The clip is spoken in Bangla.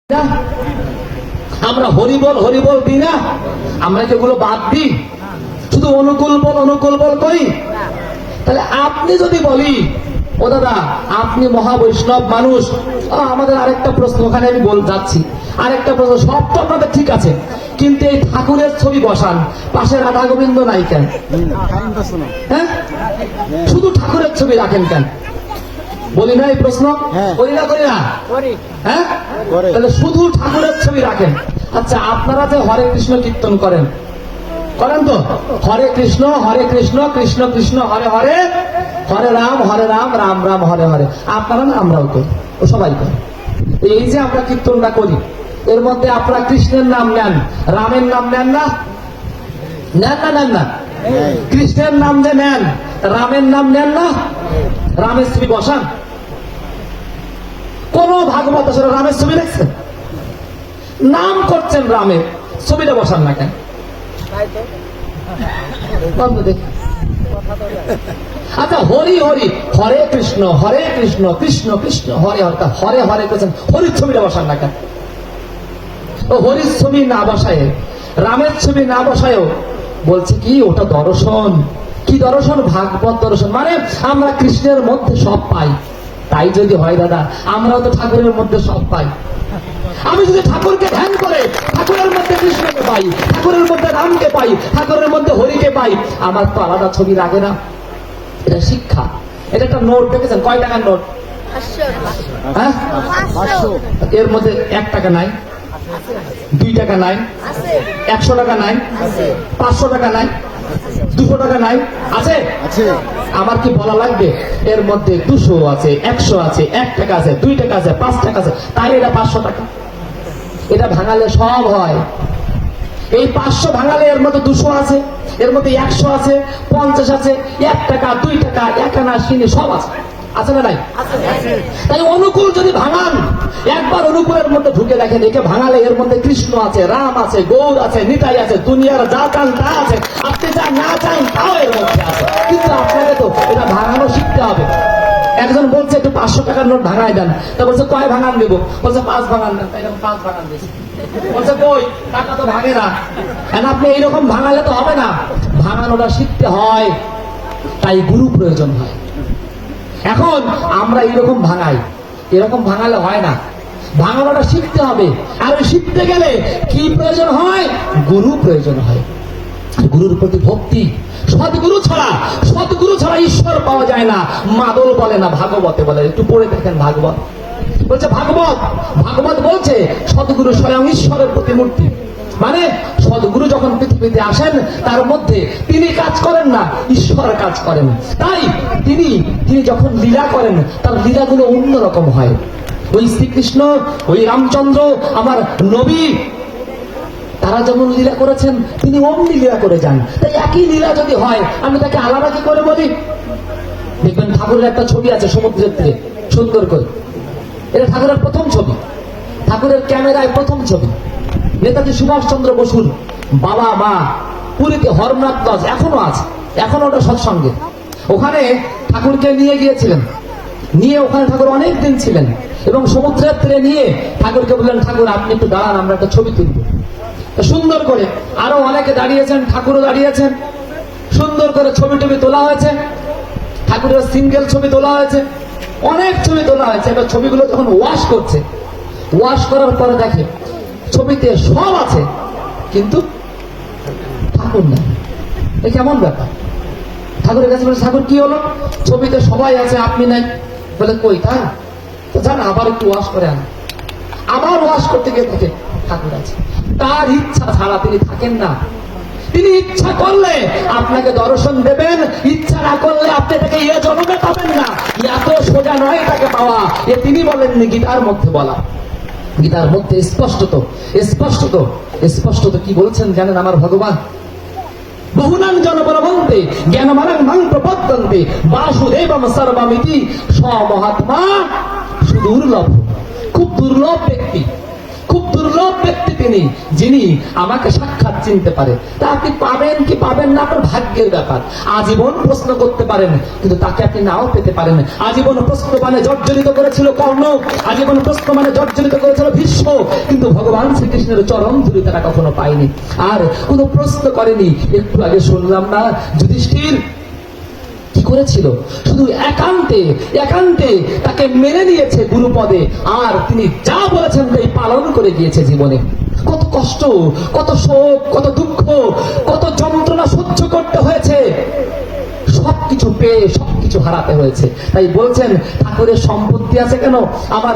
না আমরা হরিবল হরিবল দিই না, আমরা যেগুলো বাদ দিই, শুধু অনুকূল বল করি। তাহলে আপনি যদি বলি ও দাদা আপনি মহাবৈষ্ণব মানুষ, আমাদের আরেকটা প্রশ্ন, ওখানে আমি যাচ্ছি আরেকটা প্রশ্ন, সব তো আপনাদের ঠিক আছে, কিন্তু এই ঠাকুরের ছবি বসান, পাশে রাধা গোবিন্দ নাই কেন? হ্যাঁ, শুধু ঠাকুরের ছবি রাখেন কেন? বলি না এই প্রশ্ন, করি না হ্যাঁ, তাহলে শুধু ঠাকুরের ছবি রাখেন। আচ্ছা, আপনারা যে হরে কৃষ্ণ কীর্তন করেন তো, হরে কৃষ্ণ কৃষ্ণ কৃষ্ণ হরে হরে, হরে রাম রাম রাম হরে হরে, আপনারা না আমরাও করি, ও সবাই করে। এই যে আমরা কীর্তনটা করি, এর মধ্যে আপনারা কৃষ্ণের নাম নেন, রামের নাম নেন না? নেন না? কৃষ্ণের নাম যে নেন, রামের নাম নেন না? রামের ছবি বসান? কোন ভাগবত আসলে রামের ছবি দেখছেন? নাম করছেন রামের, ছবিটা বসান না কেন? আচ্ছা, হরি হরি, হরে কৃষ্ণ কৃষ্ণ কৃষ্ণ হরে হরে, হরে হরে করছেন, হরির ছবিটা বসান না কেন? ও হরির ছবি না বসায়, রামের ছবি না বসায়ও বলছে কি ওটা দর্শন। কি দর্শন? ভাগবত দর্শন। মানে আমরা কৃষ্ণের মধ্যে সব পাই। তাই যদি হয় দাদা, আমরাও তো ঠাকুরের মধ্যে সব পাই। আমি যদি ঠাকুরকে ধ্যান করে ঠাকুরের মধ্যে কৃষ্ণকে পাই, ঠাকুরের মধ্যে রামকে পাই, ঠাকুরের মধ্যে হরিকে পাই, আমার তো আলাদা ছবি লাগে না। এটা শিক্ষা। এটা একটা নোট দেখেছেন, কয় টাকার নোট? হ্যাঁ, এর মধ্যে 1 টাকা নাই, 2 টাকা নাই, 100 টাকা নাই, 500 টাকা নাই, 200 টাকা নাই, আছে? আমার কি বলা লাগবে? এর মধ্যে 200 আছে, 100 আছে, 1 টাকা আছে, 2 টাকা আছে, 5 টাকা আছে, তাই এটা 500 টাকা। এটা ভাঙালে সব হয়। এই 500 ভাঙালে এর মধ্যে 200 আছে, এর মধ্যে 100 আছে, 50 আছে, 1 টাকা, 2 টাকা, 1 আনা, সিনি সব আছে। আছে না নাই? তাই অনুকূল যদি ভাঙান, একবার অনুকূলের মধ্যে ঢুকে দেখেন, একে ভাঙালে এর মধ্যে কৃষ্ণ আছে, রাম আছে, গৌর আছে, নিতাই আছে, দুনিয়ার যা চান তা আছে, আপনি যা না চান তাও এর মধ্যে আছে। কিন্তু আপনাকে তো এটা ভাঙানো শিখতে হবে। একজন বলছে একটু 500 টাকার নোট ভাঙাই দেন, তা বলছে কয় ভাঙান দেবো? বলছে 5 ভাঙান দেন। তাই 5 ভাঙান দিয়েছে। বলছে কই টাকা তো ভাঙে না। আপনি এইরকম ভাঙালে তো হবে না, ভাঙানোটা শিখতে হয়, তাই গুরু প্রয়োজন হয়। এখন আমরা এরকম ভাঙাই, এরকম ভাঙালে হয় না, ভাঙানোটা শিখতে হবে। আর শিখতে গেলে কি প্রয়োজন হয়? গুরু প্রয়োজন হয়। গুরুর প্রতি ভক্তি। সদ্গুরু ছাড়া ঈশ্বর পাওয়া যায় না। মাদল বলে না, ভাগবতে বলে। একটু পড়ে দেখেন ভাগবত। বলছে ভাগবত বলছে সদ্গুরু স্বয়ং ঈশ্বরের প্রতিমূর্তি। মানে সদ্গুরু যখন পৃথিবীতে আসেন, তার মধ্যে তিনি কাজ করেন না, ঈশ্বর কাজ করেন। তাই তিনি যখন লীলা করেন, তার লীলাগুলো অন্যরকম হয়। ওই শ্রীকৃষ্ণ, ওই রামচন্দ্র, আমার নবী, তারা যেমন লীলা করেছেন, তিনি অমনি লীলা করে যান। তাই একই লীলা যদি হয়, আমি তাকে আলাদা কি করে বলি? দেখবেন ঠাকুরের একটা ছবি আছে সমুদ্রের তীরে, সুন্দর করে। এটা ঠাকুরের প্রথম ছবি, ঠাকুরের ক্যামেরায় প্রথম ছবি। নেতাজি সুভাষচন্দ্র বসুর বাবা মা পুরীতে হরনাথ লজ এখনো আছে, এখনো ওটা সৎসঙ্গে। ওখানে ঠাকুরকে নিয়ে গিয়েছিলেন, নিয়ে ওখানে ঠাকুর অনেক দিন ছিলেন, এবং সমুদ্রের তীরে নিয়ে ঠাকুরকে বললেন, ঠাকুর আপনি একটু দাঁড়ান, আমরা একটা ছবি তুলব। সুন্দর করে আরো অনেকে দাঁড়িয়েছেন, ঠাকুরও দাঁড়িয়েছেন, সুন্দর করে ছবি তোলা হয়েছে। ঠাকুরের সিঙ্গেল ছবি তোলা হয়েছে, অনেক ছবি তোলা হয়েছে। এবার ছবিগুলো যখন ওয়াশ করার পরে দেখে ছবিতে সব আছে, কিন্তু ঠাকুর নেই। এ কেমন ব্যাপার? ঠাকুরের কাছে বলে, ঠাকুর কি হলো? ছবিতে সবাই আছে, আপনি নাই। বলে কই তাই? তো জান আবার একটু ওয়াশ করে আন। আবার ওয়াশ করতে গিয়ে দেখে ঠাকুর আছে। তার ইচ্ছা ছাড়া তিনি থাকেন না। তিনি ইচ্ছা করলে আপনাকে দর্শন দেবেন, ইচ্ছা না করলে আপনি তাকে এ জন্মে পাবেন না। এত সোজা নয় তাকে পাওয়া। এ তিনি বলেননি, গীতার মধ্যে বলা। গীতার মধ্যে স্পষ্টত কি বলছেন জানেন আমার ভগবান? বহুনাং জনবলবন্তে জ্ঞানমানং মাং প্রপদ্যন্তে বাসুদেবম সর্বমিতি সমহাত্মা সুদুর্লভ। খুব দুর্লভ ব্যক্তি তিনি যিনি আমাকে সাক্ষাৎ চিনতে পারে। তা আপনি পাবেন কি পাবেন না আপনার ভাগ্যের ব্যাপার। আজীবন প্রশ্ন করতে পারেন, কিন্তু তাকে আপনি নাও পেতে পারেন। আজীবন প্রশ্ন মানে জর্জরিত করেছিল কর্ণ, আজীবন প্রশ্ন মানে জর্জরিত করেছিল ভীষ্ম, কিন্তু ভগবান শ্রীকৃষ্ণের চরণ ধুলি তারা কখনো পায়নি, আর কোনো প্রশ্ন করেনি। একটু আগে শুনলাম না যুধিষ্ঠির কি করেছিল, শুধু একান্তে একান্তে তাকে মেনে নিয়েছে গুরুপদে, আর তিনি যা বলেছেন তাই পালন করে গিয়েছে জীবনে। কত কষ্ট, কত শোক, কত দুঃখ, কত যন্ত্রণা সহ্য করতে হয়েছে, সবকিছু পেয়ে সবকিছু হারাতে হয়েছে। তাই বলছেন ঠাকুরের সম্পত্তি আছে কেন, আমার